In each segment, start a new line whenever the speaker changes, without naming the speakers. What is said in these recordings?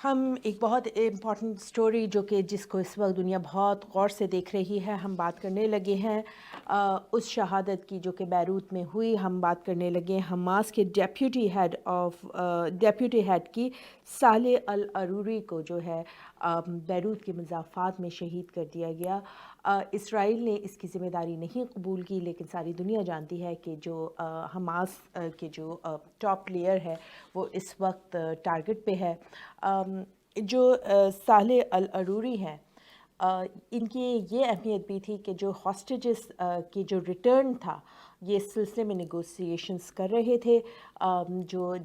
ہم ایک بہت امپورٹنٹ سٹوری جو کہ جس کو اس وقت دنیا بہت غور سے دیکھ رہی ہے، ہم بات کرنے لگے ہیں اس شہادت کی جو کہ بیروت میں ہوئی. ہم بات کرنے لگے حماس کے ڈیپیوٹی ہیڈ کی صالح العروری کو جو ہے بیروت کے مضافات میں شہید کر دیا گیا. اسرائیل نے اس کی ذمہ داری نہیں قبول کی، لیکن ساری دنیا جانتی ہے کہ جو حماس کے جو ٹاپ لیئر ہے وہ اس وقت ٹارگٹ پہ ہے. جو صالح العروری ہیں، ان کی یہ اہمیت بھی تھی کہ جو ہاسٹیجز کی جو ریٹرن تھا، یہ اس سلسلے میں نیگوسیشنز کر رہے تھے،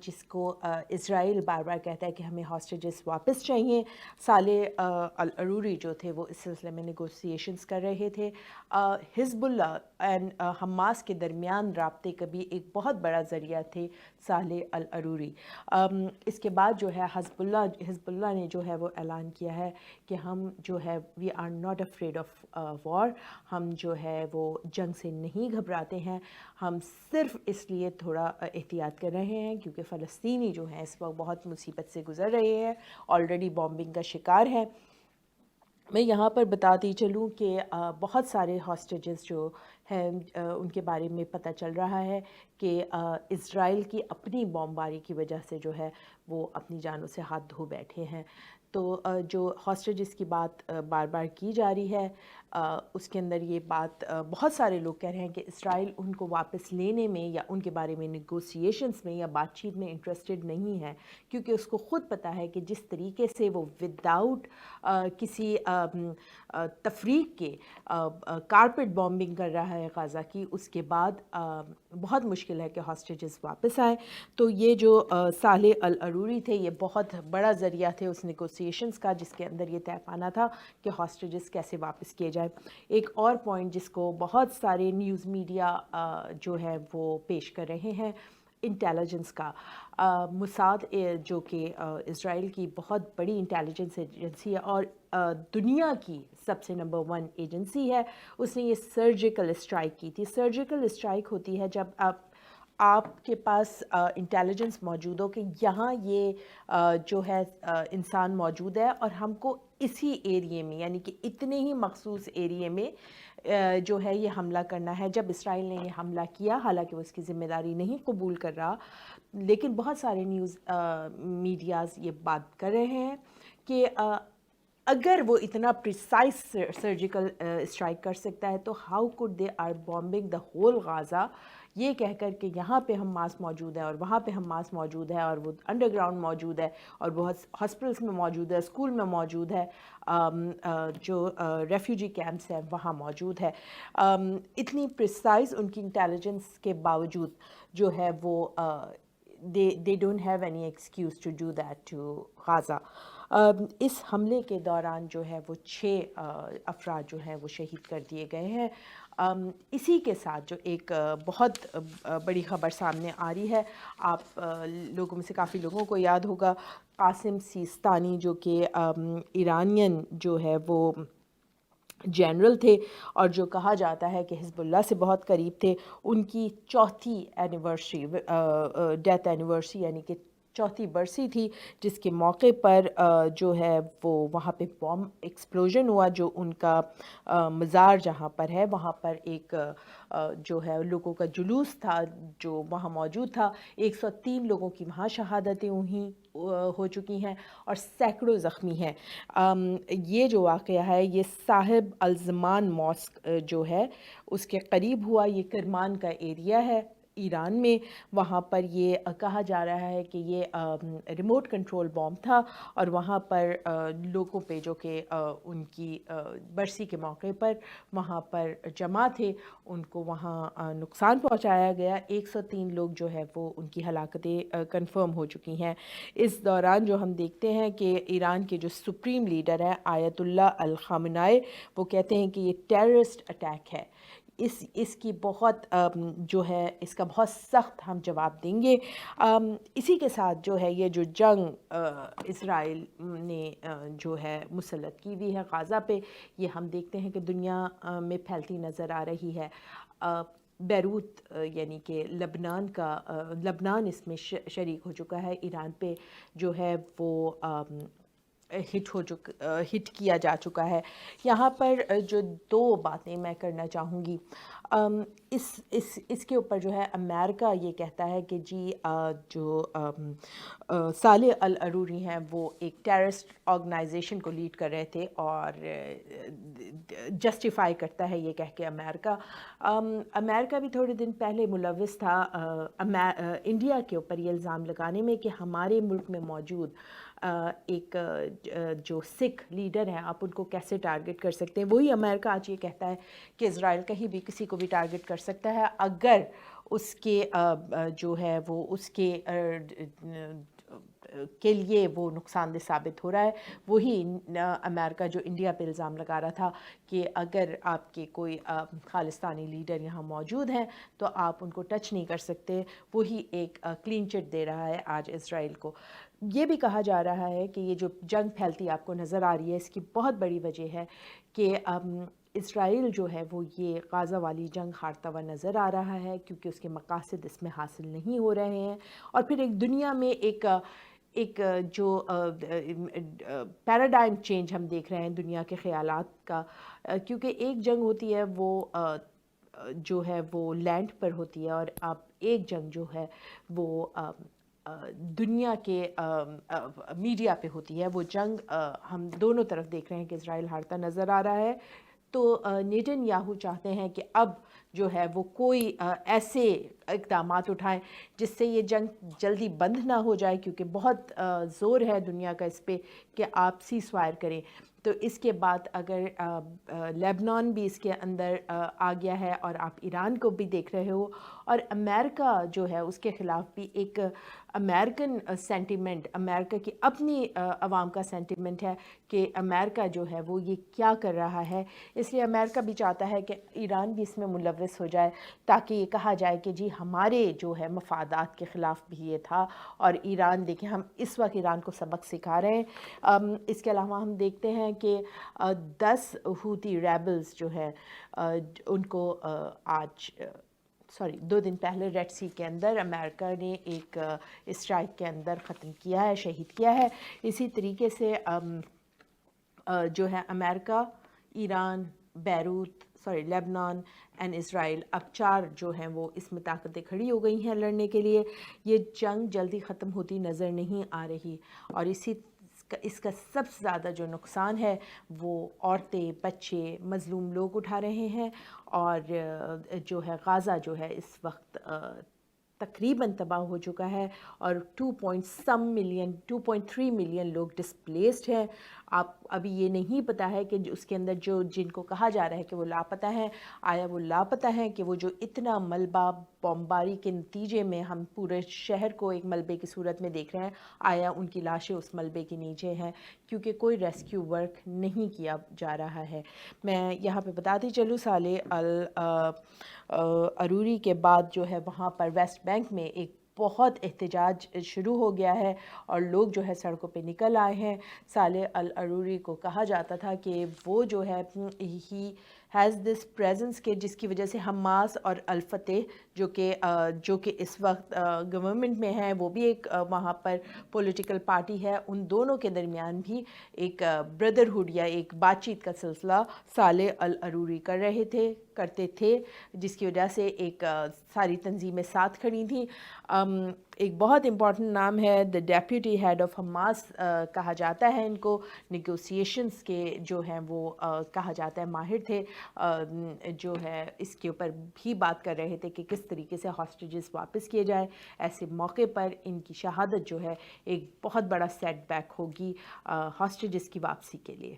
جس کو اسرائیل بار بار کہتا ہے کہ ہمیں ہاسٹیجز واپس چاہیے. صالح العروری جو تھے وہ اس سلسلے میں نیگوسیشنز کر رہے تھے. حزب اللہ اینڈ حماس کے درمیان رابطے کا بھی ایک بہت بڑا ذریعہ تھے صالح العروری. اس کے بعد جو ہے حزب اللہ نے جو ہے وہ اعلان کیا ہے کہ ہم جو ہے we are not afraid of war, ہم جو ہے وہ جنگ سے نہیں گھبراتے ہیں، ہم صرف اس لیے تھوڑا احتیاط کر رہے ہیں کیونکہ فلسطینی جو ہیں اس وقت بہت مصیبت سے گزر رہے ہیں، آلریڈی بامبنگ کا شکار ہیں. میں یہاں پر بتاتی چلوں کہ بہت سارے ہاسٹیجز جو ہیں ان کے بارے میں پتہ چل رہا ہے کہ اسرائیل کی اپنی بمباری کی وجہ سے جو ہے وہ اپنی جانوں سے ہاتھ دھو بیٹھے ہیں. تو جو ہاسٹیجز کی بات بار بار کی جا رہی ہے، اس کے اندر یہ بات بہت سارے لوگ کہہ رہے ہیں کہ اسرائیل ان کو واپس لینے میں یا ان کے بارے میں نیگوسیشنز میں یا بات چیت میں انٹرسٹڈ نہیں ہے، کیونکہ اس کو خود پتہ ہے کہ جس طریقے سے وہ وداؤٹ کسی تفریق کے کارپٹ بامبنگ کر رہا ہے غزہ کی، اس کے بعد بہت مشکل ہے کہ ہاسٹیجز واپس آئیں. تو یہ جو صالح العروری تھے یہ بہت بڑا ذریعہ تھے اس نیگوسیشنز کا، جس کے اندر یہ طے پانا تھا کہ ہاسٹیجز کیسے واپس کیے جائے. ایک اور پوائنٹ جس کو بہت سارے نیوز میڈیا جو ہے وہ پیش کر رہے ہیں، انٹیلیجنس کا. موساد جو کہ اسرائیل کی بہت بڑی انٹیلیجنس ایجنسی ہے اور دنیا کی سب سے نمبر 1 ایجنسی ہے، اس نے یہ سرجیکل اسٹرائک کی تھی. سرجیکل اسٹرائک ہوتی ہے جب آپ کے پاس انٹیلیجنس موجود ہو کہ یہاں یہ جو ہے انسان موجود ہے اور ہم کو اسی ایریے میں، یعنی کہ اتنے ہی مخصوص ایریے میں جو ہے یہ حملہ کرنا ہے. جب اسرائیل نے یہ حملہ کیا، حالانکہ وہ اس کی ذمہ داری نہیں قبول کر رہا، لیکن بہت سارے نیوز میڈیاز یہ بات کر رہے ہیں کہ اگر وہ اتنا پریسائز سرجیکل اسٹرائک کر سکتا ہے تو how could they are bombing the whole Gaza, یہ کہہ کر کہ یہاں پہ حماس موجود ہے اور وہاں پہ حماس موجود ہے اور وہ انڈر گراؤنڈ موجود ہے اور وہ ہاسپٹلس میں موجود ہے، اسکول میں موجود ہے، جو ریفیوجی کیمپس ہیں وہاں موجود ہے. اتنی پریسائز ان کی انٹیلیجنس کے باوجود جو ہے وہ they don't have any excuse to do that to غازہ. اس حملے کے دوران جو ہے وہ 6 افراد جو ہیں وہ شہید کر دیے گئے ہیں. اسی کے ساتھ جو ایک بہت بڑی خبر سامنے آ رہی ہے، آپ لوگوں میں سے کافی لوگوں کو یاد ہوگا قاسم سیستانی جو کہ ایرانین جو ہے وہ جنرل تھے اور جو کہا جاتا ہے کہ حزب اللہ سے بہت قریب تھے. ان کی 4تھی اینیورسری، ڈیتھ اینیورسری یعنی کہ 4تھی برسی تھی، جس کے موقع پر جو ہے وہ وہاں پہ بام ایکسپلوژن ہوا. جو ان کا مزار جہاں پر ہے وہاں پر ایک جو ہے لوگوں کا جلوس تھا جو وہاں موجود تھا. 103 لوگوں کی وہاں شہادتیں ہو چکی ہیں اور سینکڑوں زخمی ہیں. یہ جو واقعہ ہے یہ صاحب الزمان ماسک جو ہے اس کے قریب ہوا. یہ کرمان کا ایریا ہے ایران میں، وہاں پر یہ کہا جا رہا ہے کہ یہ ریموٹ کنٹرول بام تھا اور وہاں پر لوگوں پہ جو کہ ان کی برسی کے موقع پر وہاں پر جمع تھے ان کو وہاں نقصان پہنچایا گیا. 103 لوگ جو ہے وہ ان کی ہلاکتیں کنفرم ہو چکی ہیں. اس دوران جو ہم دیکھتے ہیں کہ ایران کے جو سپریم لیڈر ہیں آیت اللہ الخامنائی، وہ کہتے ہیں کہ یہ ٹیررسٹ اٹیک ہے، اس کی بہت جو ہے اس کا بہت سخت ہم جواب دیں گے. اسی کے ساتھ جو ہے یہ جو جنگ اسرائیل نے جو ہے مسلط کی ہوئی ہے غازہ پہ، یہ ہم دیکھتے ہیں کہ دنیا میں پھیلتی نظر آ رہی ہے. بیروت یعنی کہ لبنان اس میں شریک ہو چکا ہے. ایران پہ جو ہے وہ ہٹ کیا جا چکا ہے۔ یہاں پر جو دو باتیں میں کرنا چاہوں گی، اس کے اوپر جو ہے امریکہ یہ کہتا ہے کہ جی جو صالح العروری ہیں وہ ایک ٹیررسٹ آرگنائزیشن کو لیڈ کر رہے تھے، اور جسٹیفائی کرتا ہے یہ کہہ کے امریکہ بھی تھوڑے دن پہلے ملوث تھا انڈیا کے اوپر یہ الزام لگانے میں کہ ہمارے ملک میں موجود ایک جو سکھ لیڈر ہیں، آپ ان کو کیسے ٹارگٹ کر سکتے ہیں۔ وہی امریکہ آج یہ کہتا ہے کہ اسرائیل کہیں بھی کسی کو بھی ٹارگٹ کر سکتا ہے اگر اس کے جو ہے وہ اس کے لیے وہ نقصان دہ ثابت ہو رہا ہے۔ وہی امریکہ جو انڈیا پہ الزام لگا رہا تھا کہ اگر آپ کے کوئی خالستانی لیڈر یہاں موجود ہیں تو آپ ان کو ٹچ نہیں کر سکتے، وہی ایک کلین چٹ دے رہا ہے آج اسرائیل کو۔ یہ بھی کہا جا رہا ہے کہ یہ جو جنگ پھیلتی آپ کو نظر آ رہی ہے، اس کی بہت بڑی وجہ ہے کہ اسرائیل جو ہے وہ یہ غازہ والی جنگ ہارتا ہوا نظر آ رہا ہے، کیونکہ اس کے مقاصد اس میں حاصل نہیں ہو رہے ہیں، اور پھر ایک دنیا میں ایک جو پیراڈائم چینج ہم دیکھ رہے ہیں دنیا کے خیالات کا، کیونکہ ایک جنگ ہوتی ہے وہ جو ہے وہ لینڈ پر ہوتی ہے، اور اب ایک جنگ جو ہے وہ دنیا کے میڈیا پہ ہوتی ہے۔ وہ جنگ ہم دونوں طرف دیکھ رہے ہیں کہ اسرائیل ہارتا نظر آ رہا ہے، تو نیتن یاہو چاہتے ہیں کہ اب جو ہے وہ کوئی ایسے اقدامات اٹھائیں جس سے یہ جنگ جلدی بند نہ ہو جائے، کیونکہ بہت زور ہے دنیا کا اس پہ کہ آپ سیز فائر کریں۔ تو اس کے بعد اگر لیبنان بھی اس کے اندر آ گیا ہے، اور آپ ایران کو بھی دیکھ رہے ہو، اور امریکہ جو ہے اس کے خلاف بھی ایک امریکن سینٹیمنٹ، امریکہ کی اپنی عوام کا سینٹیمنٹ ہے کہ امریکہ جو ہے وہ یہ کیا کر رہا ہے، اس لیے امریکہ بھی چاہتا ہے کہ ایران بھی اس میں ملوث ہو جائے، تاکہ یہ کہا جائے کہ جی ہمارے جو ہے مفادات کے خلاف بھی یہ تھا، اور ایران دیکھیں ہم اس وقت ایران کو سبق سکھا رہے ہیں۔ اس کے علاوہ ہم دیکھتے ہیں کہ 10 ہوتی ریبلز جو ہے ان کو آج 2 دن پہلے ریڈ سی کے اندر امریکہ نے ایک اسٹرائک کے اندر ختم کیا ہے، شہید کیا ہے۔ اسی طریقے سے جو ہے امریکہ، ایران، لیبنان اینڈ اسرائیل، اب 4 جو ہیں وہ اس میں طاقتیں کھڑی ہو گئی ہیں لڑنے کے لیے۔ یہ جنگ جلدی ختم ہوتی نظر نہیں آ رہی، اور اس کا سب سے زیادہ جو نقصان ہے وہ عورتیں، بچے، مظلوم لوگ اٹھا رہے ہیں، اور جو ہے غازہ جو ہے اس وقت تقریباً تباہ ہو چکا ہے، اور 2.3 ملین لوگ ڈسپلیسڈ ہیں۔ آپ ابھی یہ نہیں پتہ ہے کہ اس کے اندر جن کو کہا جا رہا ہے کہ وہ لاپتہ ہیں، آیا وہ لاپتہ ہیں کہ وہ جو اتنا ملبہ بمباری کے نتیجے میں ہم پورے شہر کو ایک ملبے کی صورت میں دیکھ رہے ہیں، آیا ان کی لاشیں اس ملبے کے نیچے ہیں، کیونکہ کوئی ریسکیو ورک نہیں کیا جا رہا ہے۔ میں یہاں پہ بتاتی چلوں، صالح العروری کے بعد جو ہے وہاں پر ویسٹ بینک میں ایک بہت احتجاج شروع ہو گیا ہے، اور لوگ جو ہے سڑکوں پہ نکل آئے ہیں۔ صالح العروری کو کہا جاتا تھا کہ وہ جو ہے ہی ہیز دس پریزنس کے جس کی وجہ سے حماس اور الفتح جو کہ اس وقت گورنمنٹ میں ہے، وہ بھی ایک وہاں پر پولیٹیکل پارٹی ہے، ان دونوں کے درمیان بھی ایک بردرہڈ یا ایک بات چیت کا سلسلہ صالح العروری کرتے تھے، جس کی وجہ سے ایک ساری تنظیمیں ساتھ کھڑی تھیں۔ ایک بہت امپورٹنٹ نام ہے، دی ڈیپیوٹی ہیڈ آف حماس کہا جاتا ہے ان کو، نیگوسیشنز کے جو ہیں وہ کہا جاتا ہے ماہر تھے، جو ہے اس کے اوپر بھی بات کر رہے تھے کہ کس طریقے سے ہاسٹیجز واپس کیے جائیں۔ ایسے موقع پر ان کی شہادت جو ہے ایک بہت بڑا سیٹ بیک ہوگی ہاسٹیجز کی واپسی کے لیے۔